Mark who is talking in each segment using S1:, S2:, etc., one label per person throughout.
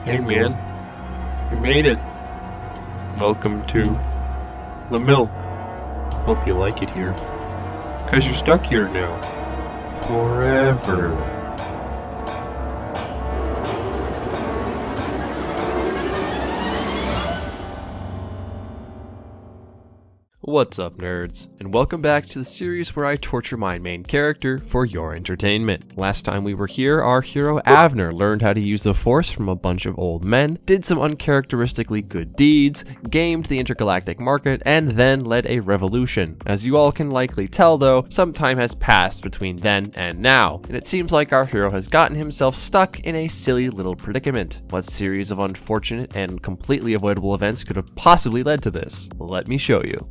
S1: Hey man, you made it. Welcome to the milk. Hope you like it here. 'Cause you're stuck here now. Forever.
S2: What's up, nerds, and welcome back to the series where I torture my main character for your entertainment. Last time we were here, our hero Avner learned how to use the Force from a bunch of old men, did some uncharacteristically good deeds, gamed the intergalactic market, and then led a revolution. As you all can likely tell though, some time has passed between then and now, and it seems like our hero has gotten himself stuck in a silly little predicament. What series of unfortunate and completely avoidable events could have possibly led to this? Let me show you.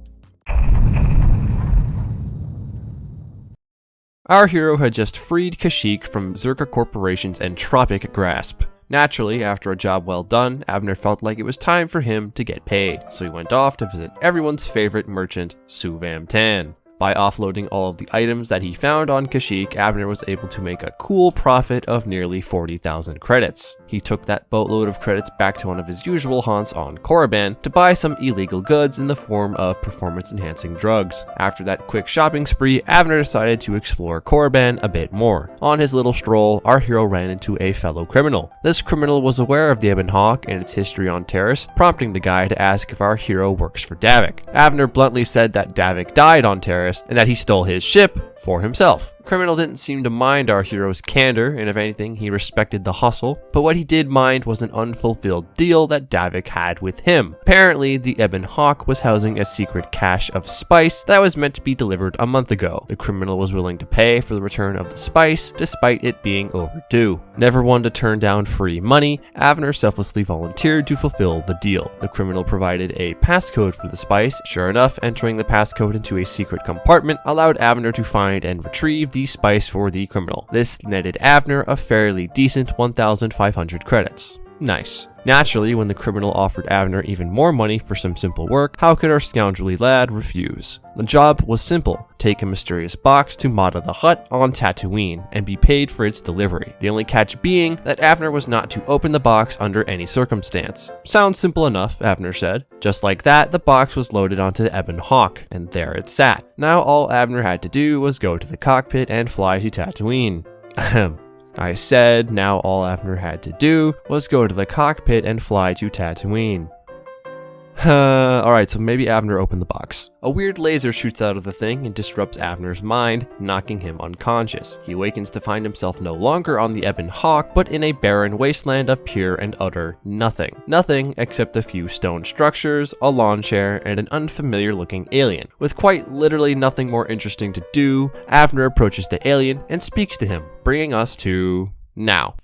S2: Our hero had just freed Kashyyyk from Zerka Corporation's entropic grasp. Naturally, after a job well done, Avner felt like it was time for him to get paid, so he went off to visit everyone's favorite merchant, Suvam Tan. By offloading all of the items that he found on Kashyyyk, Avner was able to make a cool profit of nearly 40,000 credits. He took that boatload of credits back to one of his usual haunts on Korriban to buy some illegal goods in the form of performance-enhancing drugs. After that quick shopping spree, Avner decided to explore Korriban a bit more. On his little stroll, our hero ran into a fellow criminal. This criminal was aware of the Ebon Hawk and its history on Terrace, prompting the guy to ask if our hero works for Davik. Avner bluntly said that Davik died on Terrace and that he stole his ship for himself. The criminal didn't seem to mind our hero's candor, and if anything, he respected the hustle, but what he did mind was an unfulfilled deal that Davik had with him. Apparently, the Ebon Hawk was housing a secret cache of spice that was meant to be delivered a month ago. The criminal was willing to pay for the return of the spice, despite it being overdue. Never one to turn down free money, Avner selflessly volunteered to fulfill the deal. The criminal provided a passcode for the spice. Sure enough, entering the passcode into a secret compartment allowed Avner to find and retrieve the spice for the criminal. This netted Avner a fairly decent 1,500 credits. Nice. Naturally, when the criminal offered Avner even more money for some simple work, how could our scoundrelly lad refuse? The job was simple: take a mysterious box to Mata the Hutt on Tatooine and be paid for its delivery. The only catch being that Avner was not to open the box under any circumstance. Sounds simple enough, Avner said. Just like that, the box was loaded onto the Ebon Hawk, and there it sat. Now all Avner had to do was go to the cockpit and fly to Tatooine. Ahem. I said now all Avner had to do was go to the cockpit and fly to Tatooine. Alright, so maybe Avner opened the box. A weird laser shoots out of the thing and disrupts Avner's mind, knocking him unconscious. He awakens to find himself no longer on the Ebon Hawk, but in a barren wasteland of pure and utter nothing. Nothing except a few stone structures, a lawn chair, and an unfamiliar looking alien. With quite literally nothing more interesting to do, Avner approaches the alien and speaks to him, bringing us to now.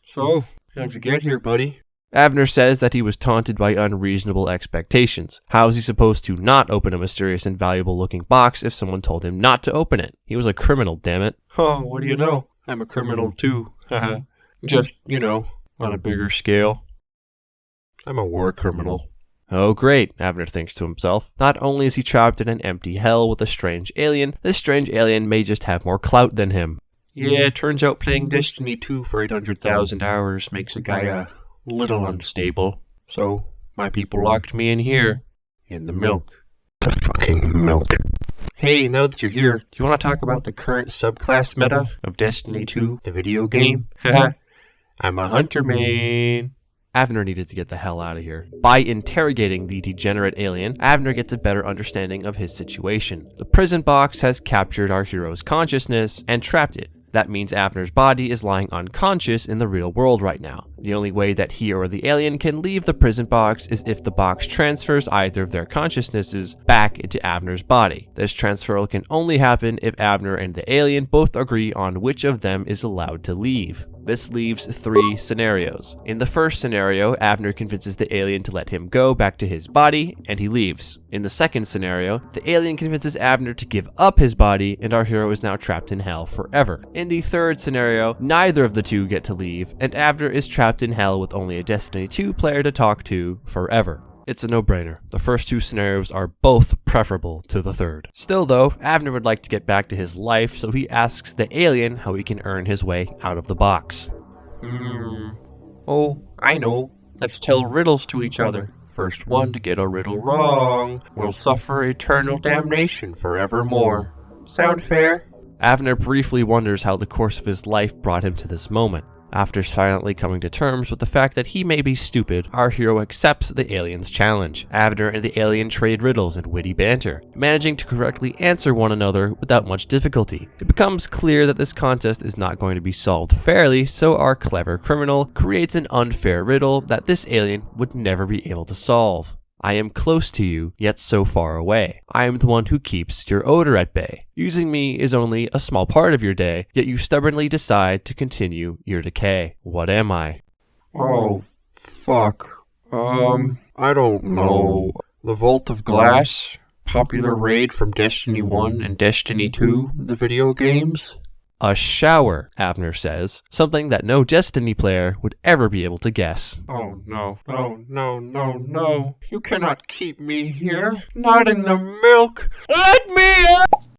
S1: So, how'd you get here, buddy?
S2: Avner says that he was taunted by unreasonable expectations. How is he supposed to not open a mysterious and valuable looking box if someone told him not to open it? He was a criminal, damn it.
S1: Oh, what do you know? I'm a criminal too. Haha. Just, on a bigger scale. I'm a war criminal.
S2: Oh great, Avner thinks to himself. Not only is he trapped in an empty hell with a strange alien, this strange alien may just have more clout than him.
S1: Yeah, it turns out playing Destiny 2 for 800,000 hours makes a guy a little unstable. So, my people locked me in here. In the milk. The fucking milk. Hey, now that you're here, do you want to talk about the current subclass meta of Destiny 2, the video game? Haha. I'm a hunter main.
S2: Avner needed to get the hell out of here. By interrogating the degenerate alien, Avner gets a better understanding of his situation. The prison box has captured our hero's consciousness and trapped it. That means Avner's body is lying unconscious in the real world right now. The only way that he or the alien can leave the prison box is if the box transfers either of their consciousnesses back into Avner's body. This transfer can only happen if Avner and the alien both agree on which of them is allowed to leave. This leaves 3 scenarios. In the first scenario, Avner convinces the alien to let him go back to his body, and he leaves. In the second scenario, the alien convinces Avner to give up his body, and our hero is now trapped in hell forever. In the third scenario, neither of the two get to leave, and Avner is trapped in hell with only a Destiny 2 player to talk to forever. It's a no-brainer. The first 2 scenarios are both preferable to the third. Still though, Avner would like to get back to his life, so he asks the alien how he can earn his way out of the box.
S1: Oh, I know. Let's tell riddles to each other. First one to get a riddle wrong will suffer eternal damnation forevermore. Sound fair?
S2: Avner briefly wonders how the course of his life brought him to this moment. After silently coming to terms with the fact that he may be stupid, our hero accepts the alien's challenge. Avner and the alien trade riddles and witty banter, managing to correctly answer one another without much difficulty. It becomes clear that this contest is not going to be solved fairly, so our clever criminal creates an unfair riddle that this alien would never be able to solve. I am close to you, yet so far away. I am the one who keeps your odor at bay. Using me is only a small part of your day, yet you stubbornly decide to continue your decay. What am I?
S1: Oh, fuck. I don't know. The Vault of Glass? Popular raid from Destiny 1 and Destiny 2, the video games?
S2: A shower, Avner says, something that no Destiny player would ever be able to guess.
S1: Oh no, no, no, no, no. You cannot keep me here. Not in the milk. Let me out!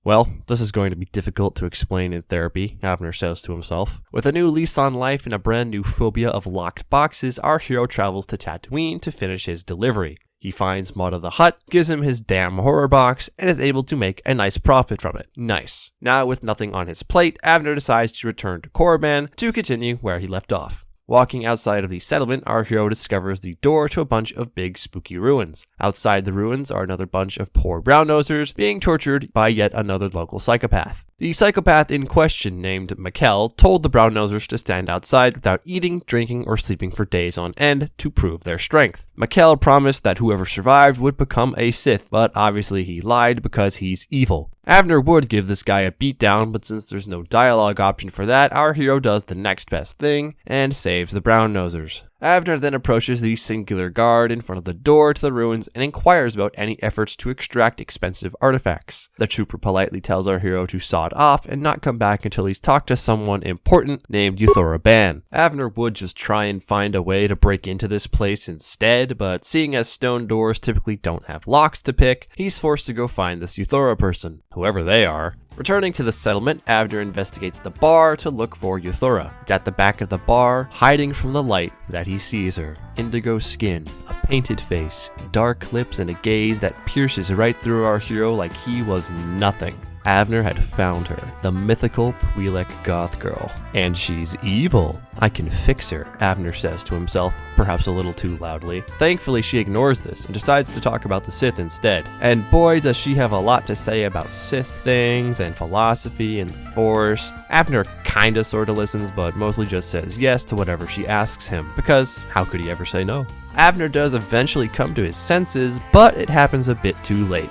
S2: Well, this is going to be difficult to explain in therapy, Avner says to himself. With a new lease on life and a brand new phobia of locked boxes, our hero travels to Tatooine to finish his delivery. He finds Mudda the Hutt, gives him his damn horror box, and is able to make a nice profit from it. Nice. Now, with nothing on his plate, Avner decides to return to Korriban to continue where he left off. Walking outside of the settlement, our hero discovers the door to a bunch of big spooky ruins. Outside the ruins are another bunch of poor brown-nosers being tortured by yet another local psychopath. The psychopath in question, named Mikkel, told the brown-nosers to stand outside without eating, drinking, or sleeping for days on end to prove their strength. Mikkel promised that whoever survived would become a Sith, but obviously he lied because he's evil. Avner would give this guy a beatdown, but since there's no dialogue option for that, our hero does the next best thing and saves the brown-nosers. Avner then approaches the singular guard in front of the door to the ruins and inquires about any efforts to extract expensive artifacts. The trooper politely tells our hero to sod off and not come back until he's talked to someone important named Yuthora Ban. Avner would just try and find a way to break into this place instead, but seeing as stone doors typically don't have locks to pick, he's forced to go find this Yuthora person, whoever they are. Returning to the settlement, Avner investigates the bar to look for Yuthora. It's at the back of the bar, hiding from the light, that he sees her. Indigo skin, a painted face, dark lips, and a gaze that pierces right through our hero like he was nothing. Avner had found her, the mythical Twi'lek goth girl. And she's evil. I can fix her, Avner says to himself, perhaps a little too loudly. Thankfully, she ignores this and decides to talk about the Sith instead. And boy, does she have a lot to say about Sith things and philosophy and the Force. Avner kinda sorta listens, but mostly just says yes to whatever she asks him, because how could he ever say no? Avner does eventually come to his senses, but it happens a bit too late.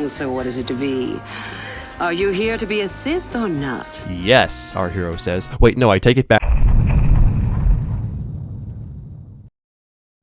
S3: So what is it to be? Are you here to be a Sith or not?
S2: Yes, our hero says. Wait, no, I take it back.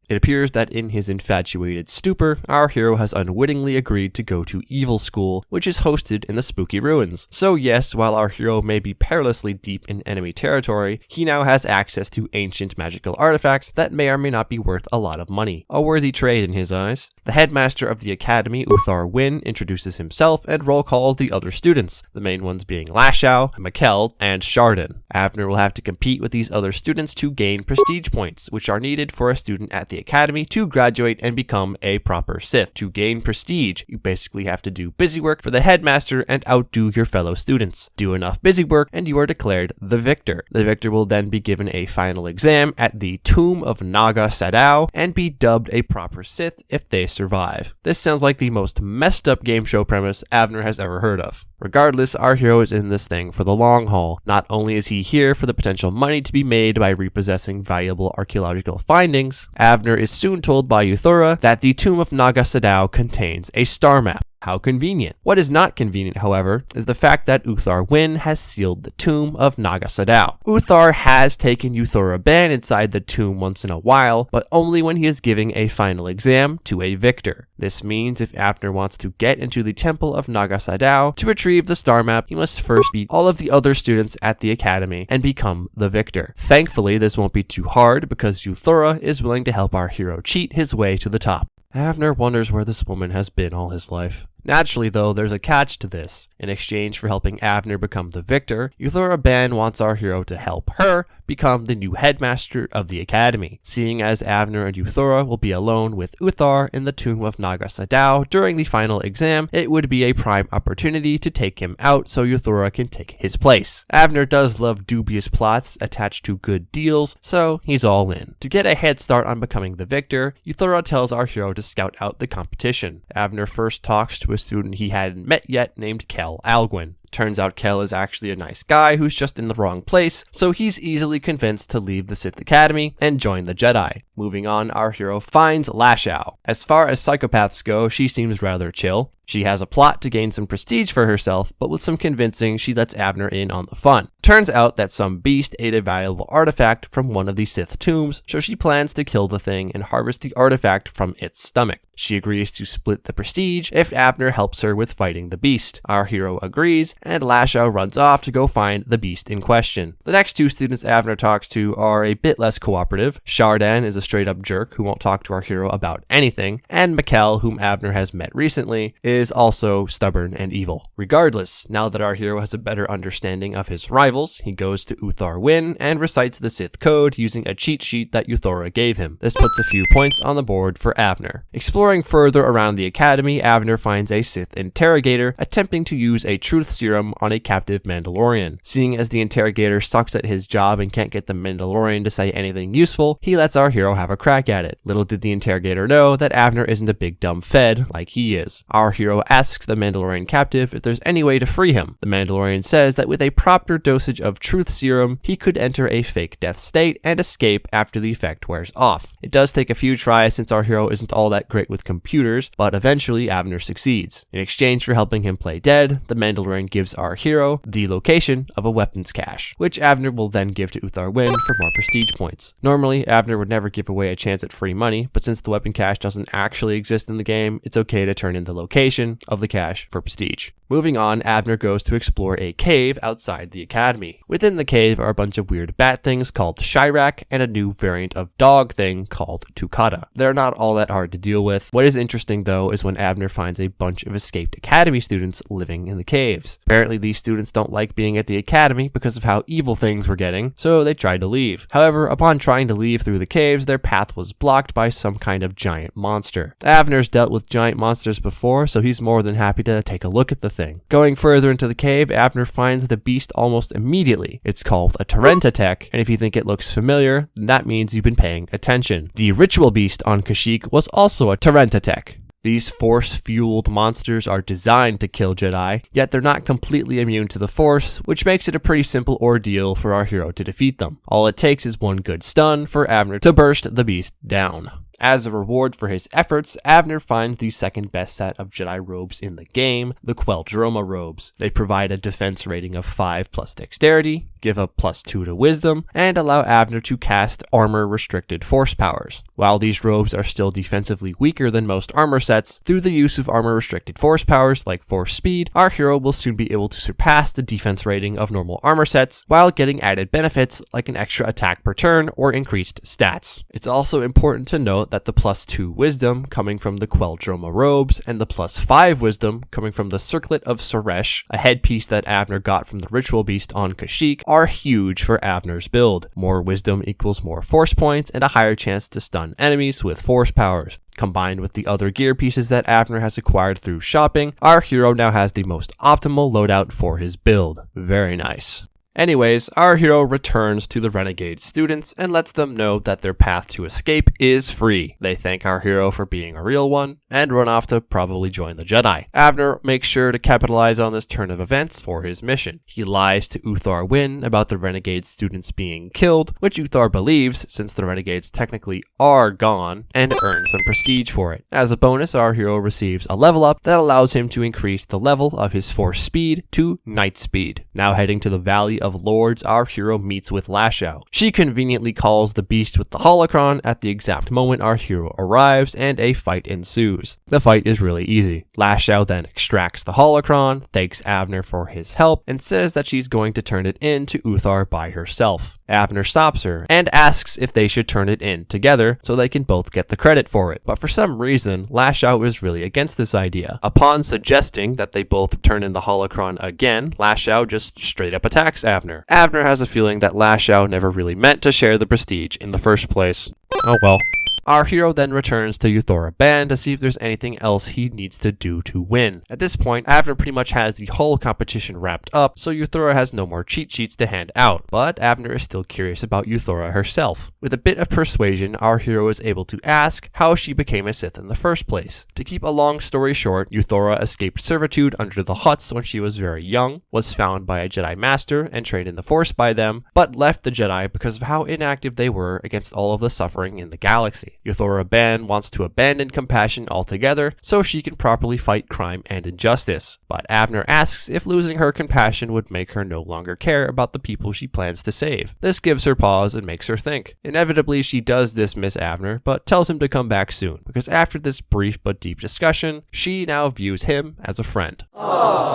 S2: It appears that in his infatuated stupor, our hero has unwittingly agreed to go to Evil School, which is hosted in the spooky ruins. So yes, while our hero may be perilously deep in enemy territory, he now has access to ancient magical artifacts that may or may not be worth a lot of money. A worthy trade in his eyes. The headmaster of the academy, Uthar Wynn, introduces himself and roll calls the other students, the main ones being Lashow, Mikkel, and Chardon. Avner will have to compete with these other students to gain prestige points, which are needed for a student at the academy to graduate and become a proper Sith. To gain prestige, you basically have to do busy work for the headmaster and outdo your fellow students. Do enough busy work and you are declared the victor. The victor will then be given a final exam at the Tomb of Naga Sadow and be dubbed a proper Sith if they survive. This sounds like the most messed up game show premise Avner has ever heard of. Regardless, our hero is in this thing for the long haul. Not only is he here for the potential money to be made by repossessing valuable archaeological findings, Avner is soon told by Yuthora that the Tomb of Naga Sadow contains a star map. How convenient. What is not convenient, however, is the fact that Uthar Wynn has sealed the Tomb of Naga Sadow. Uthar has taken Yuthora Ban inside the tomb once in a while, but only when he is giving a final exam to a victor. This means if Avner wants to get into the Temple of Naga Sadow to retrieve the star map, he must first beat all of the other students at the academy and become the victor. Thankfully, this won't be too hard because Yuthora is willing to help our hero cheat his way to the top. Avner wonders where this woman has been all his life. Naturally though, there's a catch to this. In exchange for helping Avner become the victor, Euthura Ben wants our hero to help her become the new headmaster of the academy. Seeing as Avner and Euthura will be alone with Uthar in the tomb of Naga Sadao during the final exam, it would be a prime opportunity to take him out so Euthura can take his place. Avner does love dubious plots attached to good deals, so he's all in. To get a head start on becoming the victor, Euthura tells our hero to scout out the competition. Avner first talks to a student he hadn't met yet named Kel Alguin. Turns out Kel is actually a nice guy who's just in the wrong place, so he's easily convinced to leave the Sith Academy and join the Jedi. Moving on, our hero finds Lashao. As far as psychopaths go, she seems rather chill. She has a plot to gain some prestige for herself, but with some convincing, she lets Avner in on the fun. Turns out that some beast ate a valuable artifact from one of the Sith tombs, so she plans to kill the thing and harvest the artifact from its stomach. She agrees to split the prestige if Avner helps her with fighting the beast. Our hero agrees, and Lashao runs off to go find the beast in question. The next two students Avner talks to are a bit less cooperative. Shardan is a straight-up jerk who won't talk to our hero about anything, and Mikkel, whom Avner has met recently, is also stubborn and evil. Regardless, now that our hero has a better understanding of his rivals, he goes to Uthar Wynn and recites the Sith code using a cheat sheet that Euthura gave him. This puts a few points on the board for Avner. Exploring further around the academy, Avner finds a Sith interrogator attempting to use a truth serum on a captive Mandalorian. Seeing as the interrogator sucks at his job and can't get the Mandalorian to say anything useful, he lets our hero have a crack at it. Little did the interrogator know that Avner isn't a big dumb fed like he is. Our hero asks the Mandalorian captive if there's any way to free him. The Mandalorian says that with a proper dosage of truth serum, he could enter a fake death state and escape after the effect wears off. It does take a few tries since our hero isn't all that great with computers, but eventually Avner succeeds. In exchange for helping him play dead, the Mandalorian gives our hero the location of a weapons cache, which Avner will then give to Uthar Wynn for more prestige points. Normally, Avner would never give away a chance at free money, but since the weapon cache doesn't actually exist in the game, it's okay to turn in the location of the cache for prestige. Moving on, Avner goes to explore a cave outside the academy. Within the cave are a bunch of weird bat things called Shirak and a new variant of dog thing called Tukata. They're not all that hard to deal with. What is interesting though is when Avner finds a bunch of escaped academy students living in the caves. Apparently these students don't like being at the academy because of how evil things were getting, so they tried to leave. However, upon trying to leave through the caves, their path was blocked by some kind of giant monster. Avner's dealt with giant monsters before, so he's more than happy to take a look at the thing. Going further into the cave, Avner finds the beast almost immediately. It's called a Tarentatech, and if you think it looks familiar, then that means you've been paying attention. The ritual beast on Kashyyyk was also a Tarentatech. These force-fueled monsters are designed to kill Jedi, yet they're not completely immune to the Force, which makes it a pretty simple ordeal for our hero to defeat them. All it takes is one good stun for Avner to burst the beast down. As a reward for his efforts, Avner finds the second best set of Jedi robes in the game, the Queldroma robes. They provide a defense rating of 5 plus dexterity, give a +2 to wisdom, and allow Avner to cast armor-restricted force powers. While these robes are still defensively weaker than most armor sets, through the use of armor-restricted force powers like force speed, our hero will soon be able to surpass the defense rating of normal armor sets while getting added benefits like an extra attack per turn or increased stats. It's also important to note that the +2 wisdom coming from the Queldroma robes and the +5 wisdom coming from the Circlet of Suresh, a headpiece that Avner got from the ritual beast on Kashyyyk, are huge for Avner's build. More wisdom equals more force points and a higher chance to stun enemies with force powers. Combined with the other gear pieces that Avner has acquired through shopping, our hero now has the most optimal loadout for his build. Very nice. Anyways, our hero returns to the renegade students and lets them know that their path to escape is free. They thank our hero for being a real one and run off to probably join the Jedi. Avner makes sure to capitalize on this turn of events for his mission. He lies to Uthar Wynn about the renegade students being killed, which Uthar believes since the renegades technically are gone, and earns some prestige for it. As a bonus, our hero receives a level up that allows him to increase the level of his force speed to night speed. Now heading to the Valley of Lords, our hero meets with Lashout. She conveniently calls the beast with the holocron at the exact moment our hero arrives, and a fight ensues. The fight is really easy. Lashout then extracts the holocron, thanks Avner for his help, and says that she's going to turn it in to Uthar by herself. Avner stops her and asks if they should turn it in together so they can both get the credit for it. But for some reason, Lashout is really against this idea. Upon suggesting that they both turn in the holocron again, Lashout just straight up attacks Avner. Avner has a feeling that Lashout never really meant to share the prestige in the first place. Oh well. Our hero then returns to Euthora Band to see if there's anything else he needs to do to win. At this point, Avner pretty much has the whole competition wrapped up, so Euthora has no more cheat sheets to hand out, but Avner is still curious about Euthora herself. With a bit of persuasion, our hero is able to ask how she became a Sith in the first place. To keep a long story short, Euthora escaped servitude under the Hutts when she was very young, was found by a Jedi Master and trained in the Force by them, but left the Jedi because of how inactive they were against all of the suffering in the galaxy. Euthora Ban wants to abandon compassion altogether so she can properly fight crime and injustice, but Avner asks if losing her compassion would make her no longer care about the people she plans to save. This gives her pause and makes her think. Inevitably, she does dismiss Avner, but tells him to come back soon, because after this brief but deep discussion, she now views him as a friend. Aww.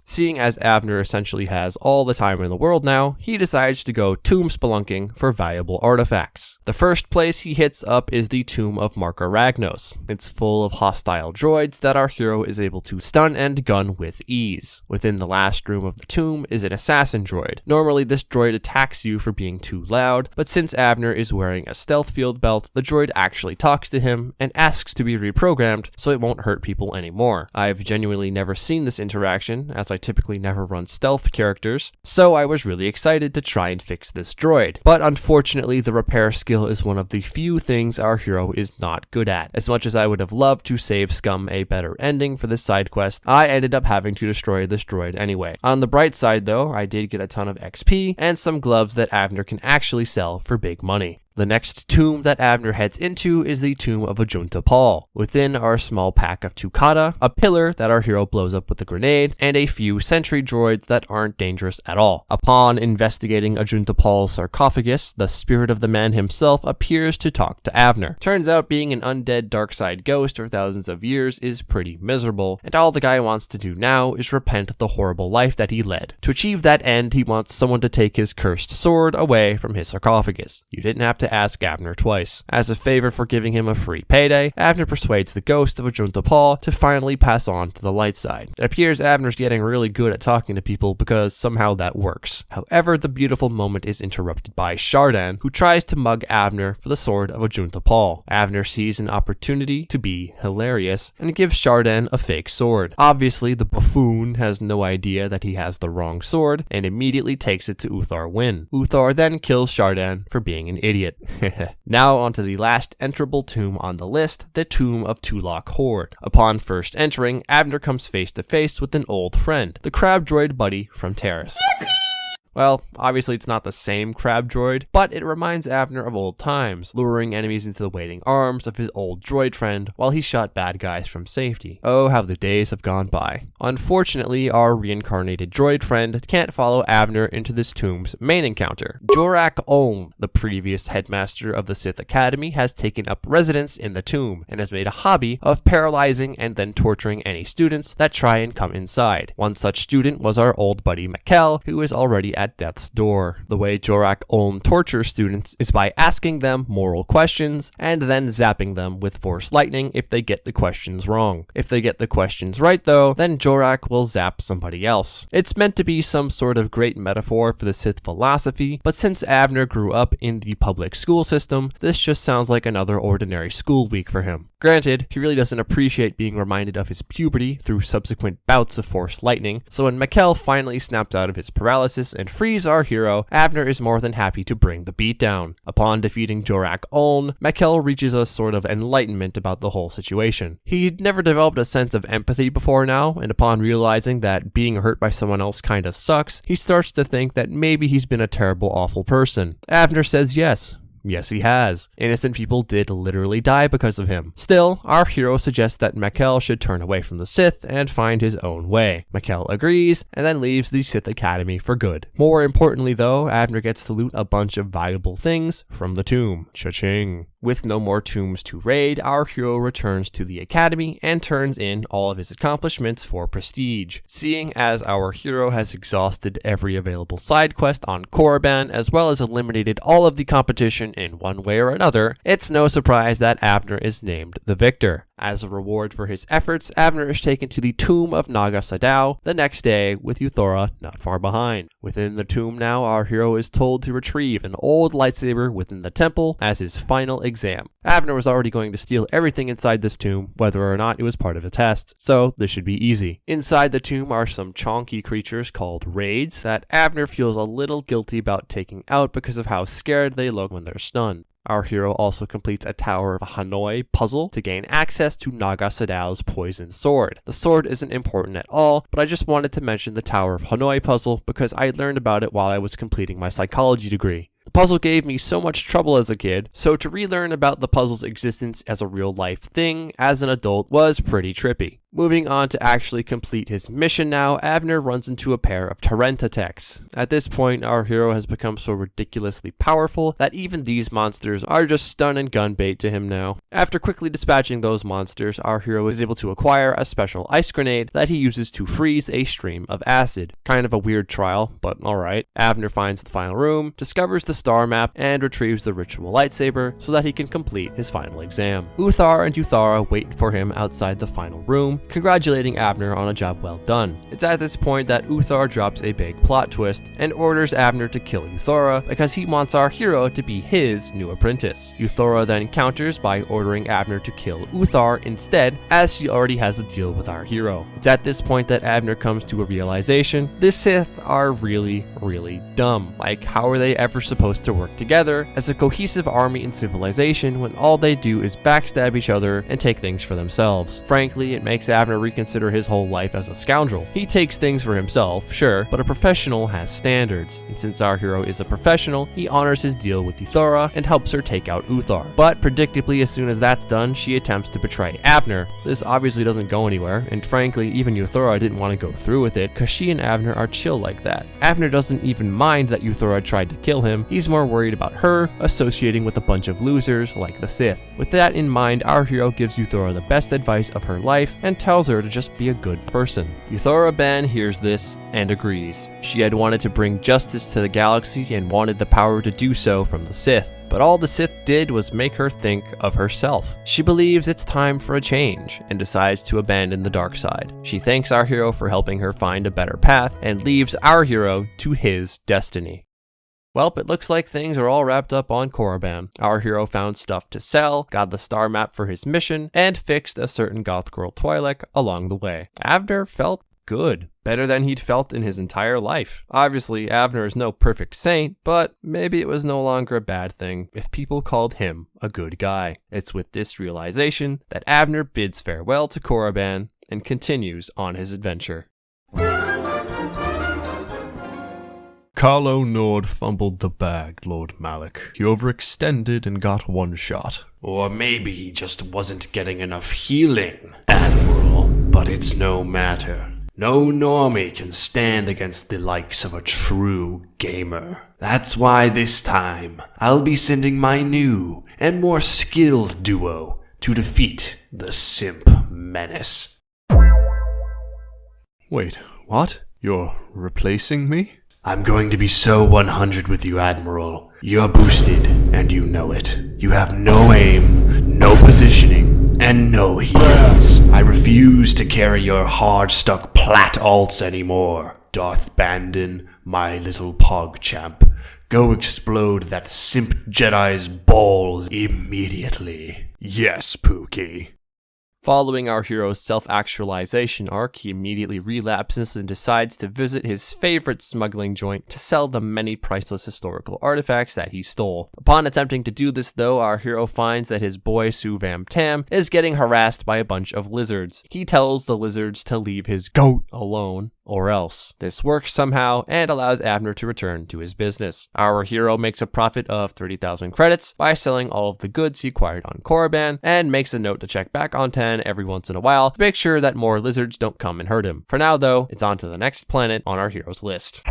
S2: Seeing as Avner essentially has all the time in the world now, he decides to go tomb spelunking for valuable artifacts. The first place he hits up is the tomb of Marka Ragnos. It's full of hostile droids that our hero is able to stun and gun with ease. Within the last room of the tomb is an assassin droid. Normally this droid attacks you for being too loud, but since Avner is wearing a stealth field belt, the droid actually talks to him and asks to be reprogrammed so it won't hurt people anymore. I've genuinely never seen this interaction, as I typically never run stealth characters, so I was really excited to try and fix this droid. But unfortunately, the repair skill is one of the few things our hero is not good at. As much as I would have loved to save Scum a better ending for this side quest, I ended up having to destroy this droid anyway. On the bright side though, I did get a ton of XP and some gloves that Avner can actually sell for big money. The next tomb that Avner heads into is the tomb of Ajunta Pall. Within are a small pack of Tukata, a pillar that our hero blows up with a grenade, and a few sentry droids that aren't dangerous at all. Upon investigating Ajunta Pall's sarcophagus, the spirit of the man himself appears to talk to Avner. Turns out being an undead dark side ghost for thousands of years is pretty miserable, and all the guy wants to do now is repent of the horrible life that he led. To achieve that end, he wants someone to take his cursed sword away from his sarcophagus. You didn't have to ask Avner twice. As a favor for giving him a free payday, Avner persuades the ghost of Ajunta Pall to finally pass on to the light side. It appears Avner's getting really good at talking to people because somehow that works. However, the beautiful moment is interrupted by Shardan, who tries to mug Avner for the sword of Ajunta Pall. Avner sees an opportunity to be hilarious and gives Shardan a fake sword. Obviously, the buffoon has no idea that he has the wrong sword and immediately takes it to Uthar Wynn. Uthar then kills Shardan for being an idiot. Now onto the last enterable tomb on the list, the tomb of Tulok Horde. Upon first entering, Avner comes face to face with an old friend, the crab droid buddy from Terrace. Well, obviously it's not the same crab droid, but it reminds Avner of old times, luring enemies into the waiting arms of his old droid friend while he shot bad guys from safety. Oh, how the days have gone by. Unfortunately, our reincarnated droid friend can't follow Avner into this tomb's main encounter. Jorak Olm, the previous headmaster of the Sith Academy, has taken up residence in the tomb and has made a hobby of paralyzing and then torturing any students that try and come inside. One such student was our old buddy Mikkel, who is already at death's door. The way Jorak Olm tortures students is by asking them moral questions and then zapping them with force lightning if they get the questions wrong. If they get the questions right though, then Jorak will zap somebody else. It's meant to be some sort of great metaphor for the Sith philosophy, but since Avner grew up in the public school system, this just sounds like another ordinary school week for him. Granted, he really doesn't appreciate being reminded of his puberty through subsequent bouts of force lightning, so when Mikkel finally snaps out of his paralysis and frees our hero, Avner is more than happy to bring the beat down. Upon defeating Jorak Olm, Mikkel reaches a sort of enlightenment about the whole situation. He'd never developed a sense of empathy before now, and upon realizing that being hurt by someone else kinda sucks, he starts to think that maybe he's been a terrible, awful person. Avner says yes. Yes, he has. Innocent people did literally die because of him. Still, our hero suggests that Mikkel should turn away from the Sith and find his own way. Mikkel agrees, and then leaves the Sith Academy for good. More importantly though, Abner gets to loot a bunch of valuable things from the tomb. Cha-ching. With no more tombs to raid, our hero returns to the academy and turns in all of his accomplishments for prestige. Seeing as our hero has exhausted every available side quest on Korriban, as well as eliminated all of the competition in one way or another, it's no surprise that Abner is named the victor. As a reward for his efforts, Abner is taken to the tomb of Naga Sadow the next day, with Euthora not far behind. Within the tomb now, our hero is told to retrieve an old lightsaber within the temple as his final exam. Abner was already going to steal everything inside this tomb, whether or not it was part of a test, so this should be easy. Inside the tomb are some chonky creatures called raids that Abner feels a little guilty about taking out because of how scared they look when they're stunned. Our hero also completes a Tower of Hanoi puzzle to gain access to Naga Sadow's poison sword. The sword isn't important at all, but I just wanted to mention the Tower of Hanoi puzzle because I learned about it while I was completing my psychology degree. The puzzle gave me so much trouble as a kid, so to relearn about the puzzle's existence as a real-life thing as an adult was pretty trippy. Moving on to actually complete his mission now, Abner runs into a pair of Tarentatechs. At this point, our hero has become so ridiculously powerful that even these monsters are just stun and gun bait to him now. After quickly dispatching those monsters, our hero is able to acquire a special ice grenade that he uses to freeze a stream of acid. Kind of a weird trial, but alright. Abner finds the final room, discovers the star map, and retrieves the ritual lightsaber so that he can complete his final exam. Uthar and Euthara wait for him outside the final room, congratulating Abner on a job well done. It's at this point that Uthar drops a big plot twist and orders Abner to kill Euthara because he wants our hero to be his new apprentice. Euthara then counters by ordering Abner to kill Uthar instead, as she already has a deal with our hero. It's at this point that Abner comes to a realization: the Sith are really dumb. Like, how are they ever supposed to work together as a cohesive army and civilization when all they do is backstab each other and take things for themselves? Frankly, it makes Abner reconsider his whole life as a scoundrel. He takes things for himself, sure, but a professional has standards, and since our hero is a professional, he honors his deal with Euthara and helps her take out Uthar. But predictably, as soon as that's done, she attempts to betray Abner. This obviously doesn't go anywhere, and frankly, even Euthara didn't want to go through with it, cause she and Abner are chill like that. Abner doesn't even mind that Euthara tried to kill him, he's more worried about her associating with a bunch of losers like the Sith. With that in mind, our hero gives Euthara the best advice of her life and tells her to just be a good person. Euthara Ben hears this and agrees. She had wanted to bring justice to the galaxy and wanted the power to do so from the Sith. But all the Sith did was make her think of herself. She believes it's time for a change and decides to abandon the dark side. She thanks our hero for helping her find a better path and leaves our hero to his destiny. Well, it looks like things are all wrapped up on Korriban. Our hero found stuff to sell, got the star map for his mission, and fixed a certain goth girl Twi'lek along the way. Abner felt good. Better than he'd felt in his entire life. Obviously, Abner is no perfect saint, but maybe it was no longer a bad thing if people called him a good guy. It's with this realization that Abner bids farewell to Korriban and continues on his adventure.
S1: Carlo Nord fumbled the bag, Lord Malik. He overextended and got one shot. Or maybe he just wasn't getting enough healing, Admiral. But it's no matter. No normie can stand against the likes of a true gamer. That's why this time, I'll be sending my new and more skilled duo to defeat the Simp Menace. Wait, what? You're replacing me? I'm going to be so 100 with you, Admiral. You're boosted, and you know it. You have no aim, no positioning, and no heals. I refuse to carry your hard-stuck plat alts anymore. Darth Bandon, my little pogchamp. Go explode that simp Jedi's balls immediately. Yes, Pookie.
S2: Following our hero's self-actualization arc, he immediately relapses and decides to visit his favorite smuggling joint to sell the many priceless historical artifacts that he stole. Upon attempting to do this though, our hero finds that his boy Suvam Tam is getting harassed by a bunch of lizards. He tells the lizards to leave his goat alone, or else. This works somehow and allows Abner to return to his business. Our hero makes a profit of 30,000 credits by selling all of the goods he acquired on Korriban, and makes a note to check back on 10 every once in a while to make sure that more lizards don't come and hurt him. For now though, it's on to the next planet on our hero's list.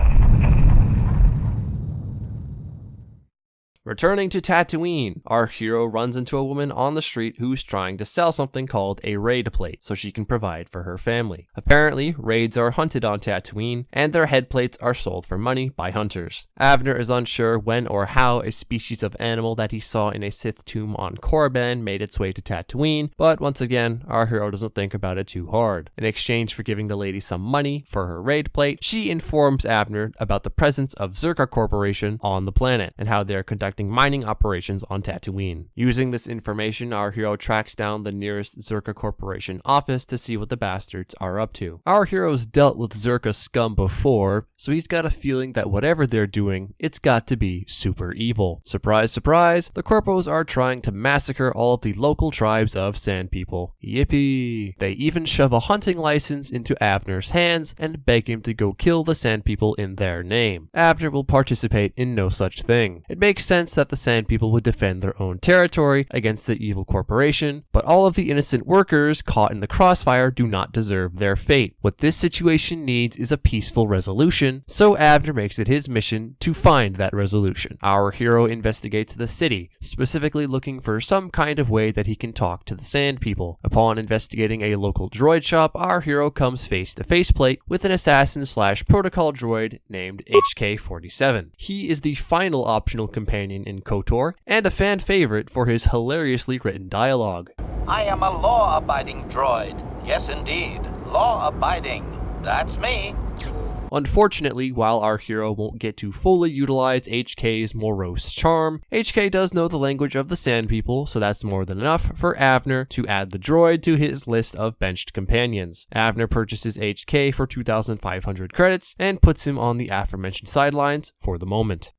S2: Returning to Tatooine, our hero runs into a woman on the street who's trying to sell something called a raid plate so she can provide for her family. Apparently, raids are hunted on Tatooine, and their head plates are sold for money by hunters. Abner is unsure when or how a species of animal that he saw in a Sith tomb on Korriban made its way to Tatooine, but once again, our hero doesn't think about it too hard. In exchange for giving the lady some money for her raid plate, she informs Abner about the presence of Zerka Corporation on the planet, and how they're conducting mining operations on Tatooine. Using this information, our hero tracks down the nearest Zerka Corporation office to see what the bastards are up to. Our hero's dealt with Zerka scum before, so he's got a feeling that whatever they're doing, it's got to be super evil. Surprise, surprise, the Corpos are trying to massacre all of the local tribes of Sand People. Yippee! They even shove a hunting license into Abner's hands and beg him to go kill the Sand People in their name. Abner will participate in no such thing. It makes sense that the Sand People would defend their own territory against the evil corporation, but all of the innocent workers caught in the crossfire do not deserve their fate. What this situation needs is a peaceful resolution, so Abner makes it his mission to find that resolution. Our hero investigates the city, specifically looking for some kind of way that he can talk to the Sand People. Upon investigating a local droid shop, our hero comes face to faceplate with an assassin/protocol droid named Pt.3. He is the final optional companion in KOTOR, and a fan favorite for his hilariously written dialogue.
S4: I am a law-abiding droid. Yes, indeed. Law-abiding. That's me.
S2: Unfortunately, while our hero won't get to fully utilize HK's morose charm, HK does know the language of the Sand People, so that's more than enough for Abner to add the droid to his list of benched companions. Abner purchases HK for 2,500 credits and puts him on the aforementioned sidelines for the moment.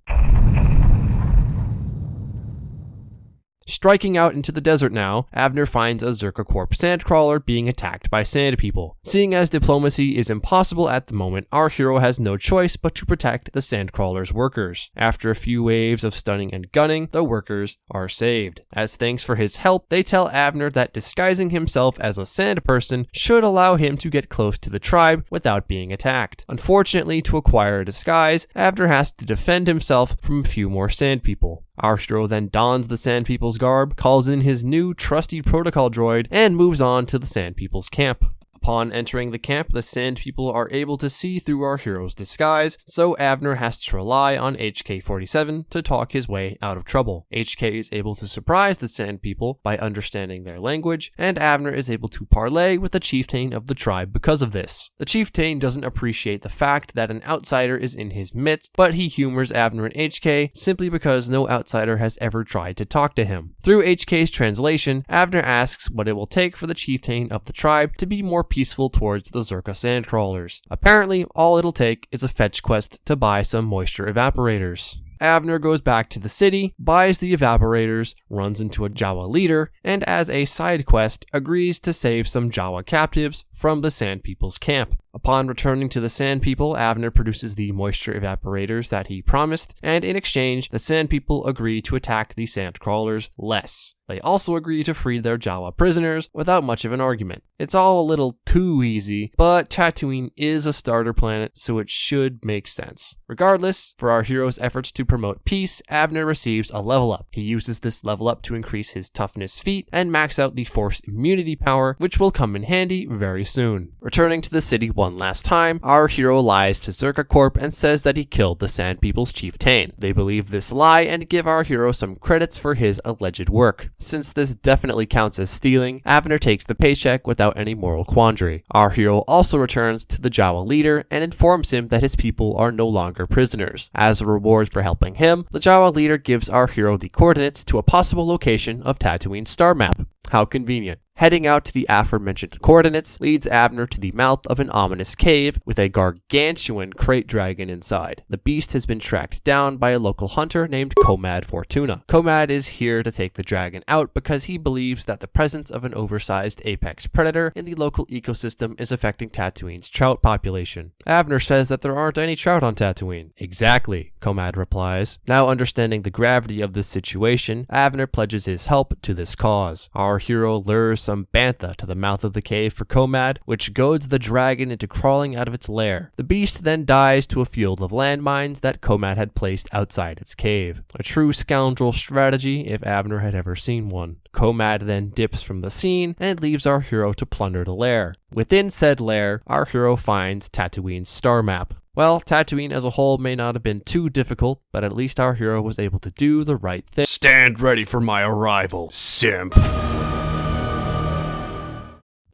S2: Striking out into the desert now, Abner finds a Zerka Corp sandcrawler being attacked by Sand People. Seeing as diplomacy is impossible at the moment, our hero has no choice but to protect the sandcrawler's workers. After a few waves of stunning and gunning, the workers are saved. As thanks for his help, they tell Abner that disguising himself as a sand person should allow him to get close to the tribe without being attacked. Unfortunately, to acquire a disguise, Abner has to defend himself from a few more Sand People. Our hero then dons the Sand People's garb, calls in his new trusty protocol droid, and moves on to the Sand People's camp. Upon entering the camp, the Sand People are able to see through our hero's disguise, so Abner has to rely on HK-47 to talk his way out of trouble. HK is able to surprise the Sand People by understanding their language, and Abner is able to parley with the chieftain of the tribe because of this. The chieftain doesn't appreciate the fact that an outsider is in his midst, but he humors Abner and HK simply because no outsider has ever tried to talk to him. Through HK's translation, Abner asks what it will take for the chieftain of the tribe to be more peaceful towards the Zerka sandcrawlers. Apparently, all it'll take is a fetch quest to buy some moisture evaporators. Abner goes back to the city, buys the evaporators, runs into a Jawa leader, and as a side quest, agrees to save some Jawa captives from the Sand People's camp. Upon returning to the Sand People, Abner produces the moisture evaporators that he promised, and in exchange, the Sand People agree to attack the sandcrawlers less. They also agree to free their Jawa prisoners without much of an argument. It's all a little too easy, but Tatooine is a starter planet, so it should make sense. Regardless, for our hero's efforts to promote peace, Abner receives a level up. He uses this level up to increase his toughness feat and max out the force immunity power, which will come in handy very soon. Returning to the city one last time, our hero lies to Zerka Corp and says that he killed the Sand People's chieftain. They believe this lie and give our hero some credits for his alleged work. Since this definitely counts as stealing, Abner takes the paycheck without any moral quandary. Our hero also returns to the Jawa leader and informs him that his people are no longer prisoners. As a reward for helping him, the Jawa leader gives our hero the coordinates to a possible location of Tatooine's star map. How convenient. Heading out to the aforementioned coordinates leads Abner to the mouth of an ominous cave with a gargantuan crate dragon inside. The beast has been tracked down by a local hunter named Comad Fortuna. Comad is here to take the dragon out because he believes that the presence of an oversized apex predator in the local ecosystem is affecting Tatooine's trout population. Abner says that there aren't any trout on Tatooine. Exactly, Comad replies. Now understanding the gravity of this situation, Abner pledges his help to this cause. Our hero lures some bantha to the mouth of the cave for Comad, which goads the dragon into crawling out of its lair. The beast then dives to a field of landmines that Comad had placed outside its cave. A true scoundrel strategy if Abner had ever seen one. Comad then dips from the scene and leaves our hero to plunder the lair. Within said lair, our hero finds Tatooine's star map. Well, Tatooine as a whole may not have been too difficult, but at least our hero was able to do the right thing.
S1: Stand ready for my arrival, simp.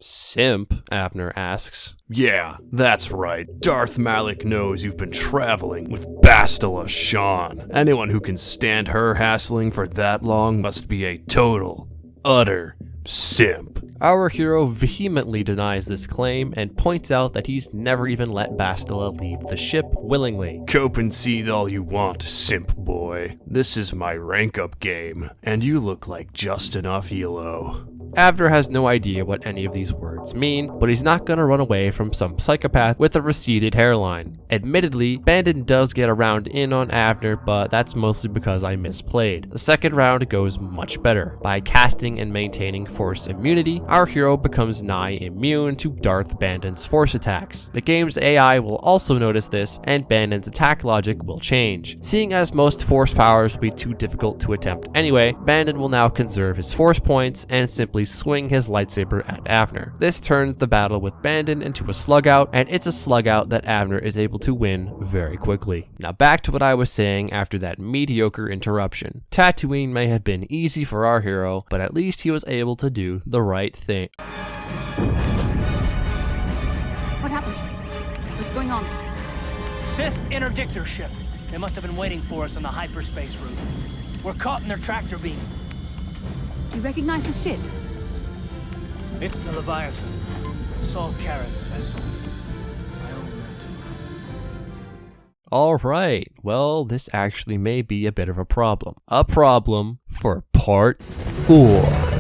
S2: Simp? Abner asks.
S1: Yeah, that's right. Darth Malik knows you've been traveling with Bastila Shan. Anyone who can stand her hassling for that long must be a total, utter simp.
S2: Our hero vehemently denies this claim and points out that he's never even let Bastila leave the ship willingly.
S1: Cope and seethe all you want, simp boy. This is my rank-up game, and you look like just enough elo.
S2: Abner has no idea what any of these words mean, but he's not gonna run away from some psychopath with a receded hairline. Admittedly, Bandon does get a round in on Abner, but that's mostly because I misplayed. The second round goes much better. By casting and maintaining force immunity, our hero becomes nigh immune to Darth Bandon's force attacks. The game's AI will also notice this, and Bandon's attack logic will change. Seeing as most force powers will be too difficult to attempt anyway, Bandon will now conserve his force points and simply swing his lightsaber at Abner. This turns the battle with Bandon into a slug out, and it's a slug out that Abner is able to win very quickly. Now back to what I was saying after that mediocre interruption. Tatooine may have been easy for our hero, but at least he was able to do the right thing.
S5: What happened? What's going on?
S6: Sith interdictor ship. They must have been waiting for us on the hyperspace route. We're caught in their tractor beam.
S5: Do you recognize the ship?
S6: It's the Leviathan. Saul Karras vessel. My old mentor.
S2: Alright, well, this actually may be a bit of a problem. A problem for part 4.